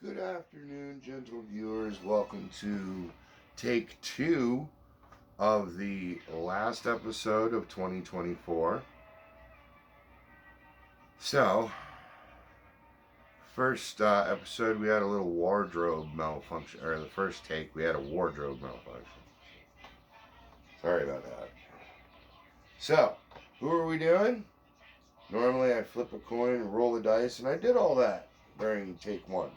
Good afternoon, gentle viewers. Welcome to take two of the last episode of 2024. So, first episode, we had a little wardrobe malfunction, or the first take, we had a wardrobe malfunction. Sorry about that. So, who are we doing? Normally, I flip a coin, roll the dice, and I did all that during take one.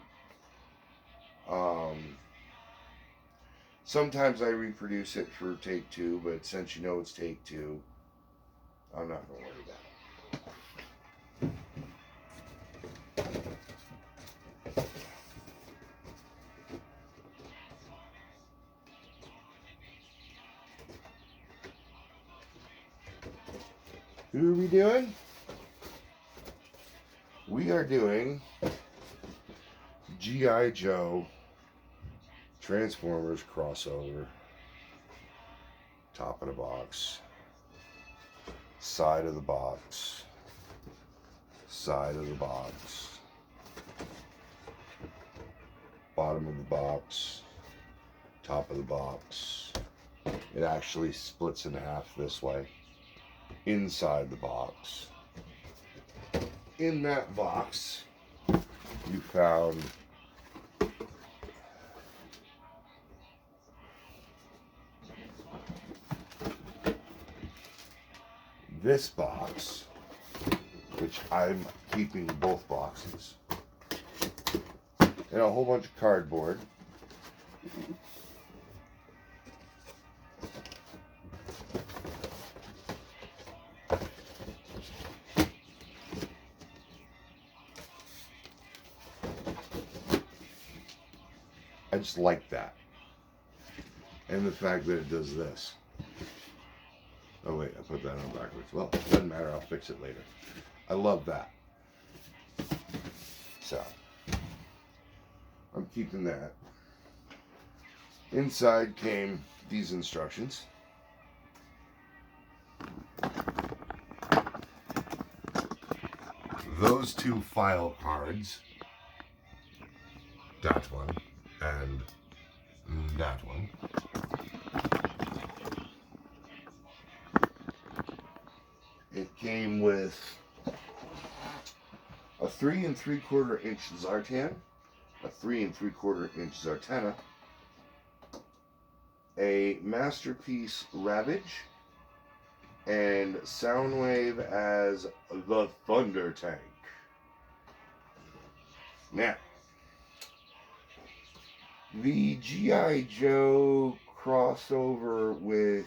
Sometimes I reproduce it for take two, but since you know it's take two, I'm not going to worry about it. Who are we doing? We are doing G.I. Joe Transformers crossover. Top of the box. Side of the box. Side of the box. Bottom of the box. Top of the box. It actually splits in half this way. Inside the box. In that box, you found this box, which I'm keeping both boxes, and a whole bunch of cardboard. I just like that. And the fact that it does this. Oh wait, I put that on backwards. Well, it doesn't matter, I'll fix it later. I love that. So, I'm keeping that. Inside came these instructions. Those two file cards. That one. And that one. It came with a 3 3/4 inch Zartan, a 3 3/4 inch Zartana, a Masterpiece Ravage, and Soundwave as the Thunder Tank. Now, the G.I. Joe crossover with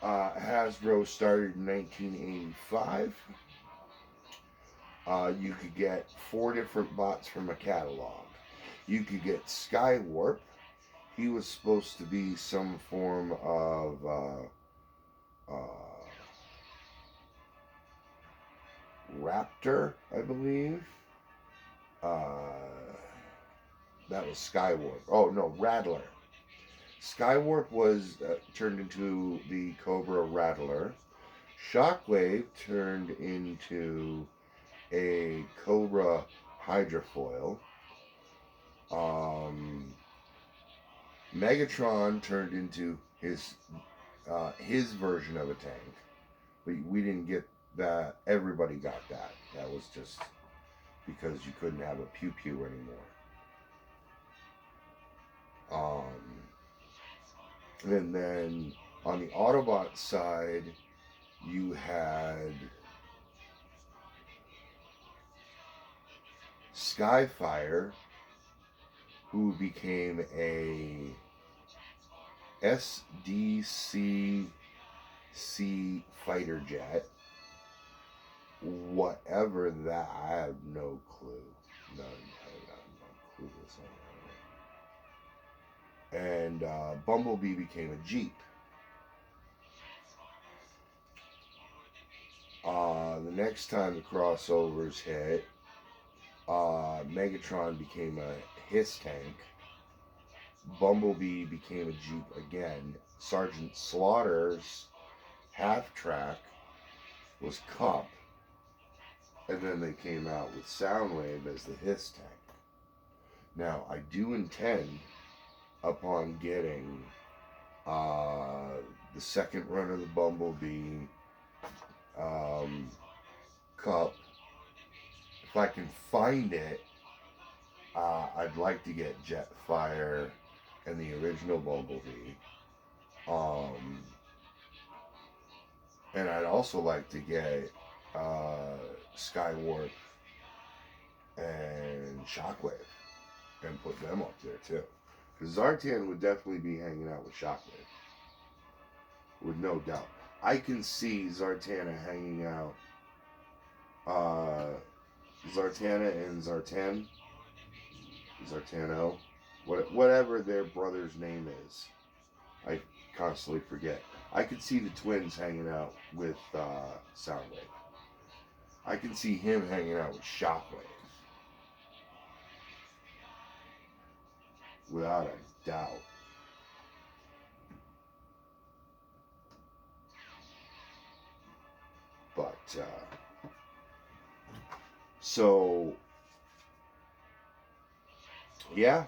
Hasbro started in 1985. You could get 4 different bots from a catalog. You could get Skywarp. He was supposed to be some form of raptor, I believe. That was Skywarp. Oh, no, Rattler. Skywarp was turned into the Cobra Rattler. Shockwave turned into a Cobra Hydrofoil. Megatron turned into his version of a tank. But we didn't get that. Everybody got that. That was just because you couldn't have a pew pew anymore. And then on the Autobot side, you had Skyfire, who became a SDCC fighter jet. Whatever that, I have no clue. None. I have no clue what's on that. And Bumblebee became a Jeep. The next time the crossovers hit, Megatron became a Hiss tank. Bumblebee became a Jeep again. Sergeant Slaughter's half-track was Cup. And then they came out with Soundwave as the Hiss tank. Now, I do intend upon getting the second run of the Bumblebee cup. If I can find it, I'd like to get Jetfire and the original Bumblebee. And I'd also like to get Skywarp and Shockwave and put them up there too. Because Zartan would definitely be hanging out with Shockwave. With no doubt. I can see Zartana hanging out. Zartana and Zartano, whatever their brother's name is. I constantly forget. I could see the twins hanging out with Soundwave. I can see him hanging out with Shockwave. Without a doubt. But, so, yeah.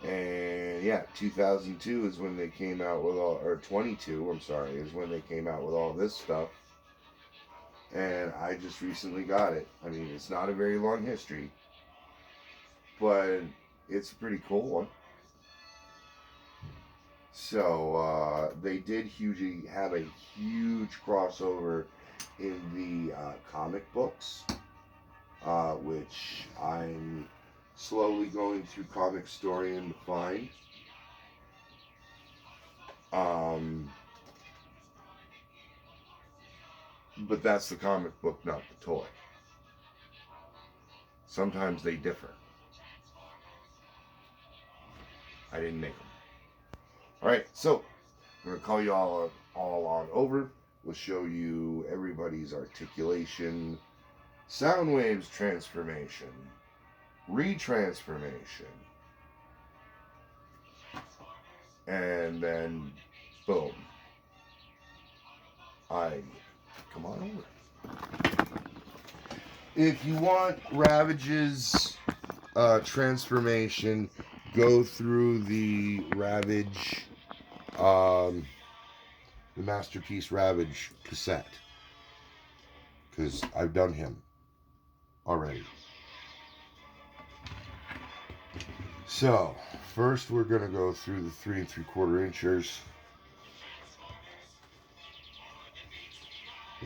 And yeah, 2002 is when they came out with all, or 22, I'm sorry, is when they came out with all this stuff. And I just recently got it. I mean, it's not a very long history, but it's a pretty cool one. So they did have a huge crossover in the comic books, which I'm slowly going through Comic Storian to find. But that's the comic book, not the toy. Sometimes they differ. I didn't make them. Alright, so I'm going to call you all on over. We'll show you everybody's articulation, Soundwave's transformation, retransformation, and then boom. Come on over. If you want Ravage's transformation, go through the Ravage, the Masterpiece Ravage cassette, because I've done him already. So, first we're going to go through the 3 3/4 inchers.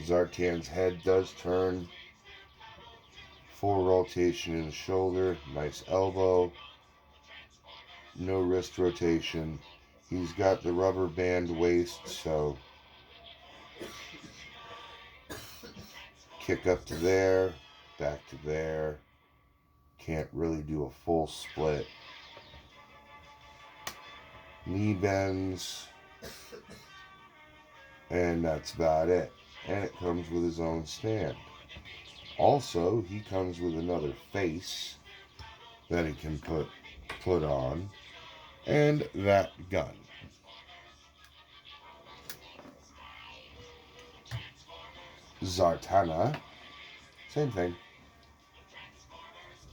Zartan's head does turn. Full rotation in the shoulder. Nice elbow. No wrist rotation. He's got the rubber band waist, so kick up to there, back to there. Can't really do a full split. Knee bends. And that's about it. And it comes with his own stand. Also, he comes with another face that he can put on. And that gun. Zartana, same thing.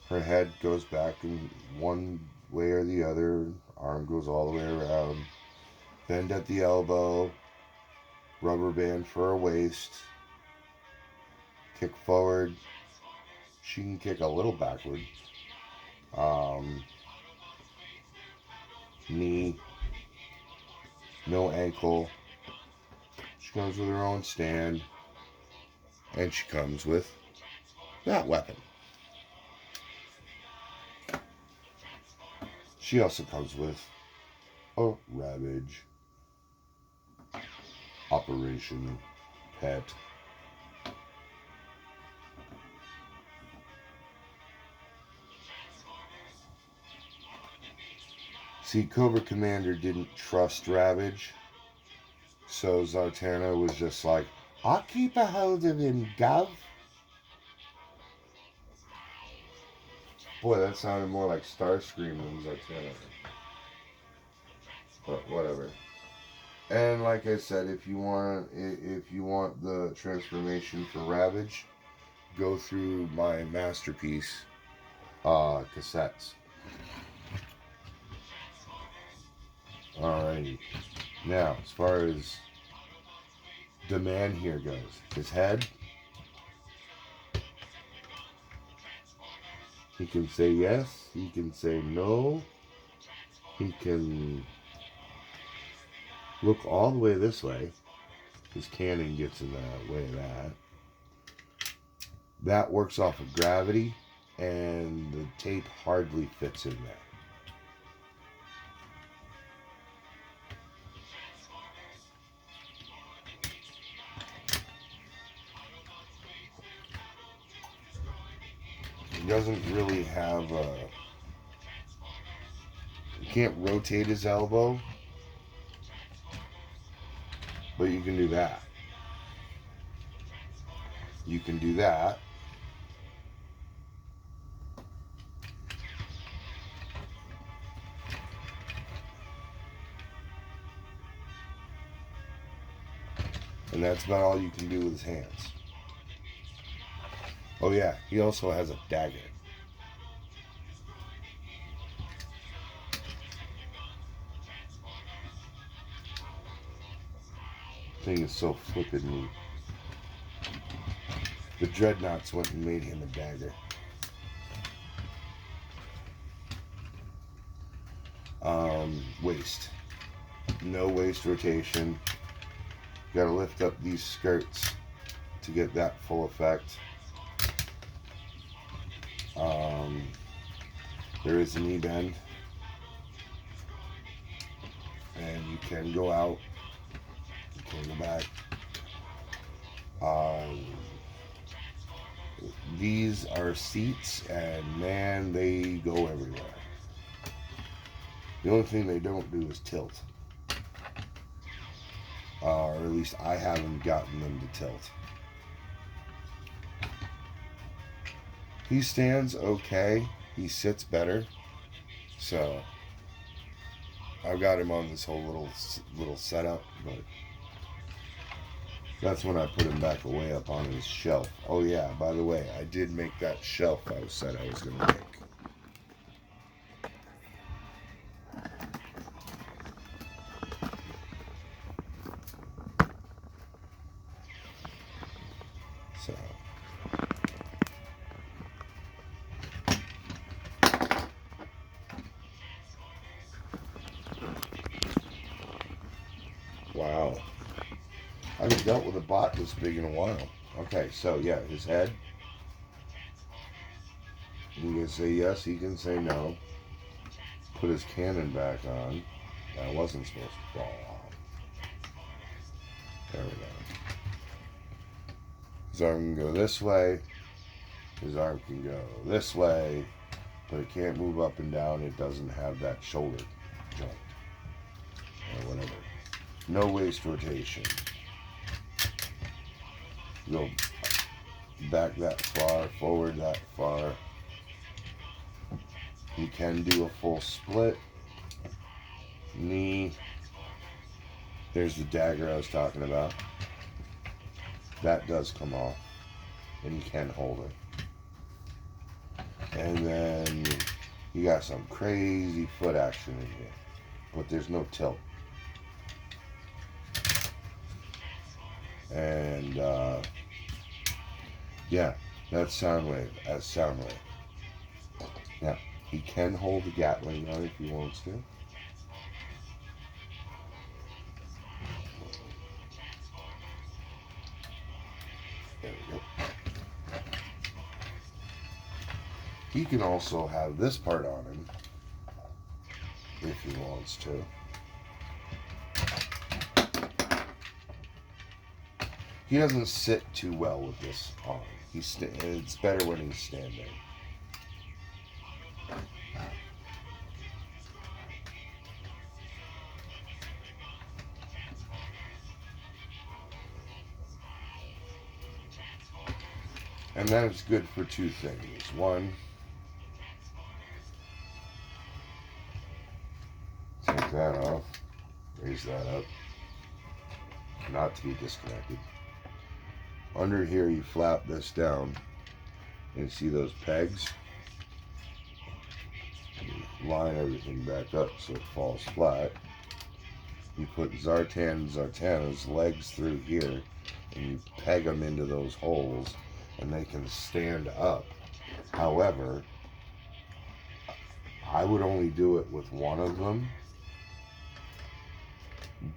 Her head goes back in one way or the other. Arm goes all the way around. Bend at the elbow. Rubber band for her waist. Kick forward. She can kick a little backward. Knee. No ankle. She comes with her own stand. And she comes with that weapon. She also comes with a Ravage Operation Pet. See, Cobra Commander didn't trust Ravage, so Zartana was just like, I'll keep a hold of him, Gov. Boy, that sounded more like Starscream than Zartana. But whatever. And like I said, if you want the transformation for Ravage, go through my masterpiece cassettes. Alrighty. Now, as far as the man here goes, his head, he can say yes, he can say no, he can look all the way this way. His cannon gets in the way of that. That works off of gravity, and the tape hardly fits in there. He doesn't really have a... You can't rotate his elbow, but you can do that. You can do that. And that's about all you can do with his hands. Oh yeah, he also has a dagger. Thing is so flippin' neat. The Dreadnoughts went and made him a dagger. Waist. No waist rotation. Gotta lift up these skirts to get that full effect. There is a knee bend. And you can go out. You can go back. These are seats, and man, they go everywhere. The only thing they don't do is tilt. Or at least I haven't gotten them to tilt. He stands okay. He sits better. So I've got him on this whole little setup, but that's when I put him back away up on his shelf. Oh yeah, by the way, I did make that shelf I said I was going to make. So wow. I haven't dealt with a bot this big in a while. Okay, so yeah, his head. He can say yes, he can say no. Put his cannon back on. That wasn't supposed to fall off. There we go. His arm can go this way. His arm can go this way. But it can't move up and down. It doesn't have that shoulder joint. Or whatever. No waist rotation. Go back that far, forward that far. You can do a full split. Knee. There's the dagger I was talking about. That does come off. And you can hold it. And then you got some crazy foot action in here. But there's no tilt. And yeah, that's Soundwave as Soundwave. Now, he can hold the Gatling gun if he wants to. There we go. He can also have this part on him if he wants to. He doesn't sit too well with this on. It's better when he's standing. And that is good for two things. One, take that off, raise that up, not to be disconnected. Under here, you flap this down And see those pegs? You line everything back up so it falls flat. You put Zartana's legs through here, and you peg them into those holes, and they can stand up. However, I would only do it with one of them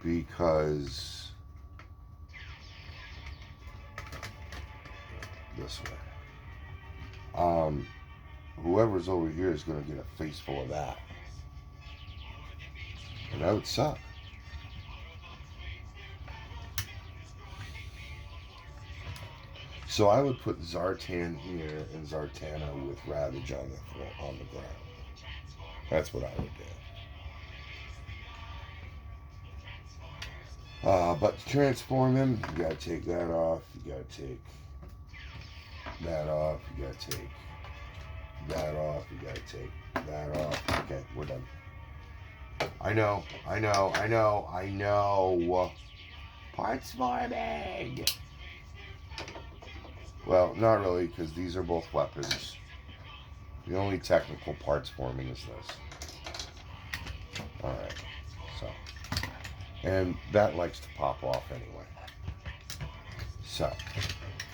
because this way. Whoever's over here is going to get a face full of that. And that would suck. So I would put Zartan here and Zartana with Ravage on the ground. That's what I would do. But to transform him, you gotta take that off. You gotta take that off. You gotta take that off. You gotta take that off. Okay, we're done. I know. Parts forming. Well, not really, because these are both weapons. The only technical parts forming is this. Alright, so. And that likes to pop off anyway. So,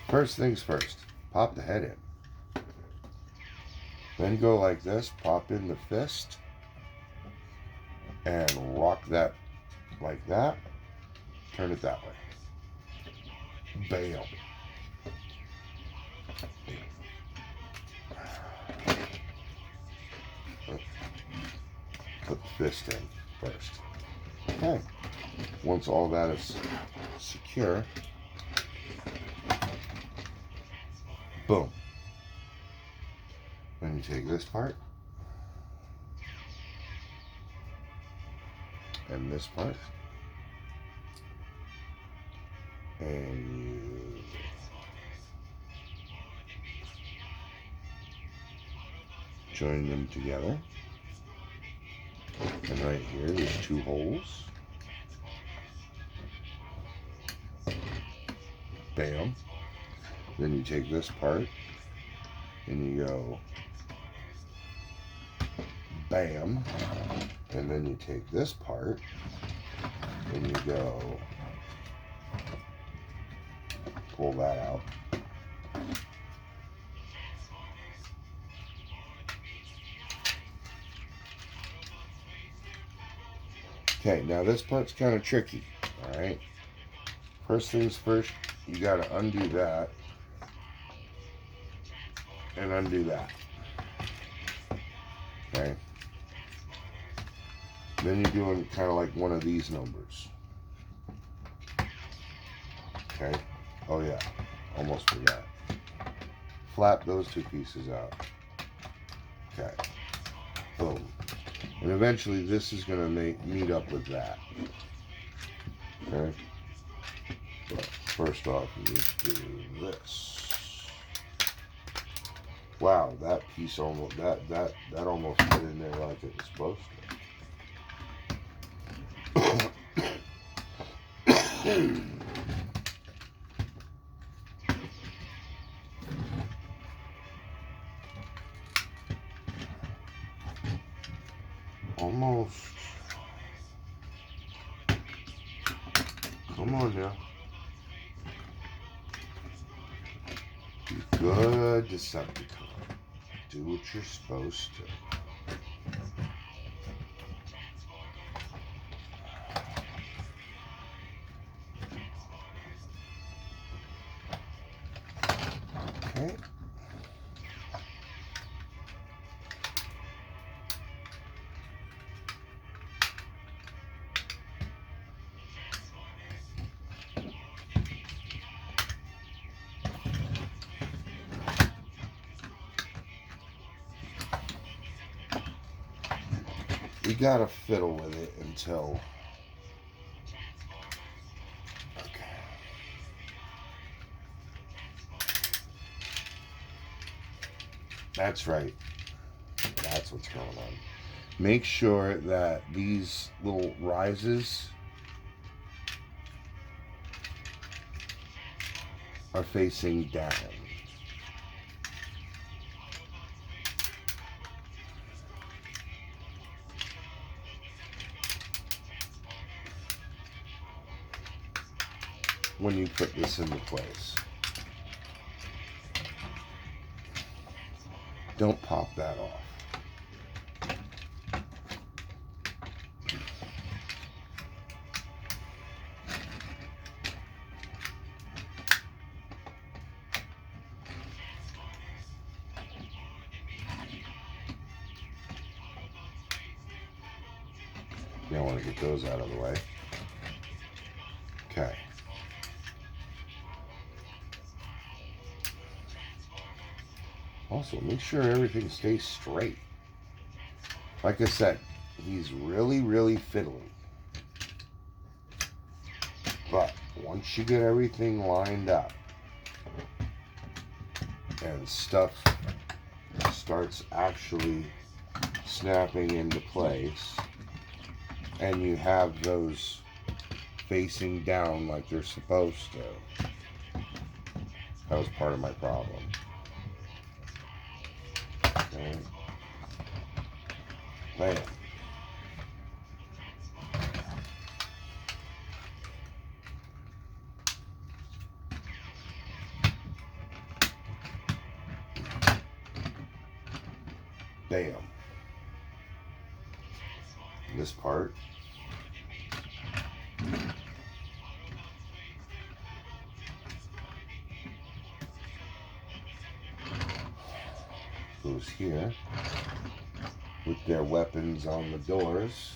first things first. Pop the head in. Then go like this, pop in the fist. And rock that like that. Turn it that way. Bam. Put the fist in first. Okay. Once all that is secure, boom. Then you take this part and this part, and you join them together. And right here, there's two holes. Bam. Then you take this part and you go bam. And then you take this part and you go pull that out. Okay, now this part's kind of tricky, all right? First things first, you got to undo that and undo that, okay? Then you're doing kind of like one of these numbers, okay? Oh yeah, almost forgot. Flap those two pieces out, okay? Boom. And eventually this is going to meet up with that. Okay? But first off, you need to do this. Wow, that piece almost, that almost fit in there like it was supposed to. Almost. Come on now. Be good, Decepticon. Do what you're supposed to. Okay. You gotta fiddle with it until, okay. That's right. That's what's going on. Make sure that these little rises are facing down. when you put this into place. Don't pop that off. You don't want to get those out of the way. Okay. Also, make sure everything stays straight. Like I said, he's really, really fiddly. But once you get everything lined up and stuff starts actually snapping into place, and you have those facing down like they're supposed to. That was part of my problem. Okay. Bam. Bam. This part. Goes here with their weapons on the doors.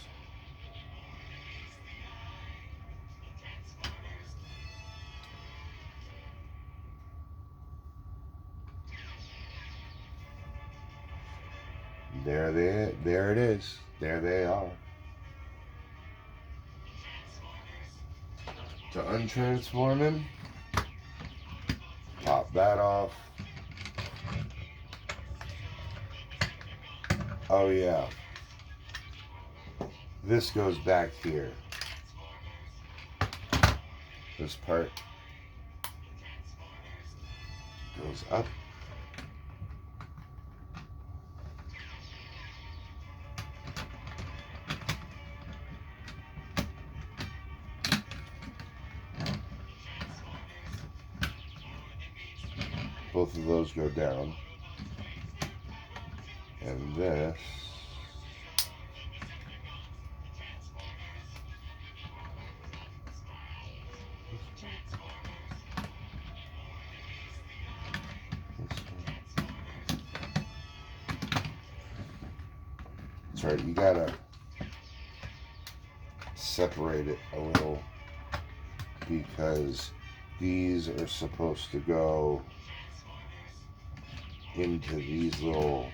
There it is. There they are. To untransform him, pop that off. Oh yeah. This goes back here. This part goes up. Both of those go down. And this that's right, you gotta separate it a little because these are supposed to go into these little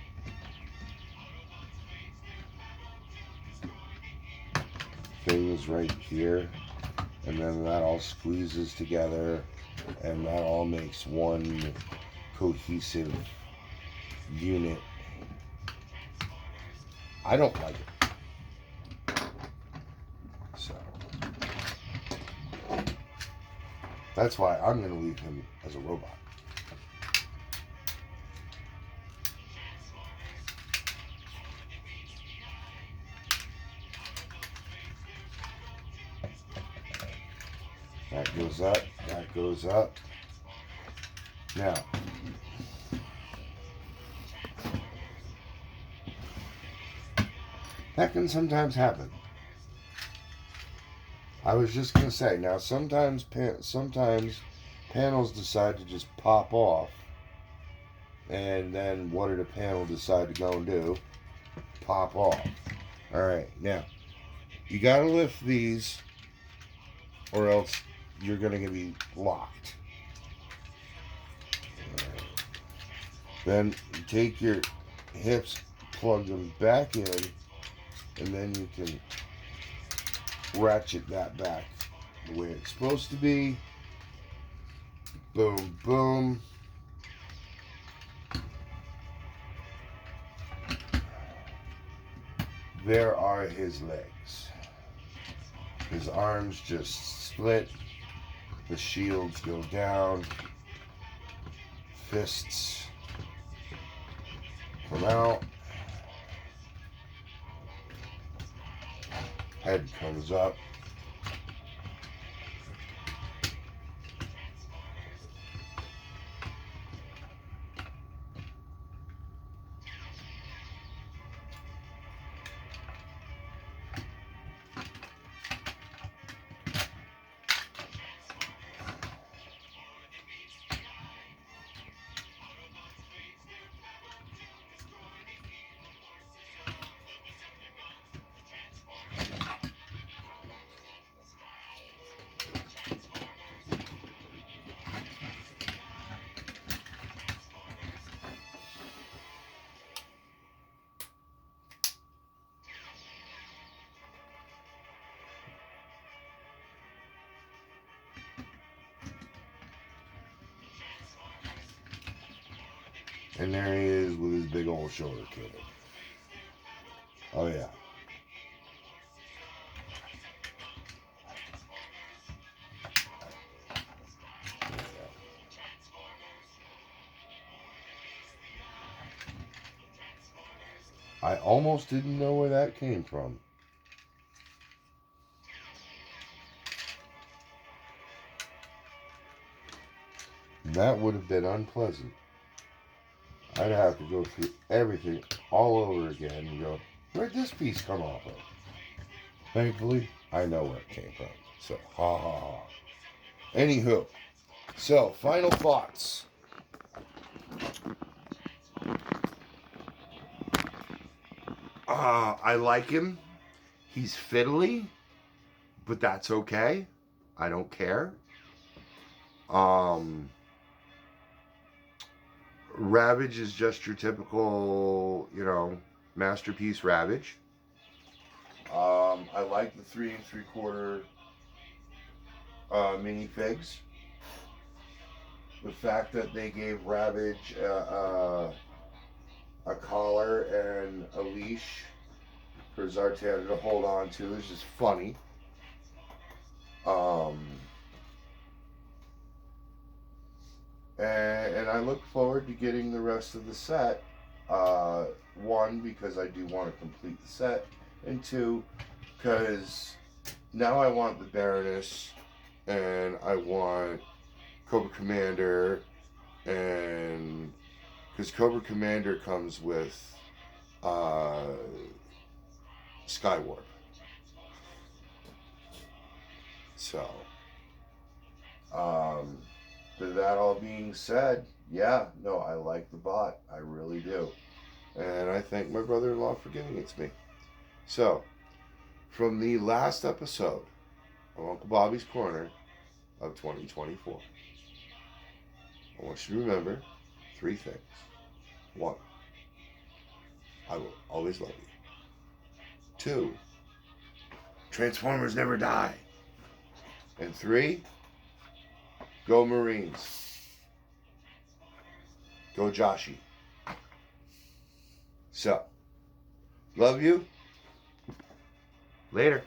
things right here, and then that all squeezes together and that all makes one cohesive unit. I don't like it. So that's why I'm going to leave him as a robot. That goes up, that goes up. Now, that can sometimes happen. I was just going to say, now sometimes panels decide to just pop off. And then what did a panel decide to go and do? Pop off. Alright, now, you got to lift these or else you're going to be locked. Right. Then you take your hips, plug them back in, and then you can ratchet that back the way it's supposed to be. Boom, boom. There are his legs. His arms just split. The shields go down. Fists come out. Head comes up. And there he is with his big old shoulder cannon. Oh yeah. I almost didn't know where that came from. That would have been unpleasant. I'd have to go through everything all over again and go, where'd this piece come off of? Thankfully, I know where it came from. So, ha ha ha. Anywho, so, final thoughts. I like him. He's fiddly, but that's okay. I don't care. Ravage is just your typical, masterpiece Ravage. I like the 3 3/4 minifigs. The fact that they gave Ravage a collar and a leash for Zartan to hold on to is just funny. And I look forward to getting the rest of the set. One, because I do want to complete the set, and two, because now I want the Baroness, and I want Cobra Commander, and because Cobra Commander comes with Skywarp. So, with that all being said, yeah, no, I like the bot. I really do. And I thank my brother-in-law for giving it to me. So, from the last episode of Uncle Bobby's Corner of 2024, I want you to remember 3 things. 1, I will always love you. 2, Transformers never die. And 3, go Marines. Go Joshi. So, love you. Later.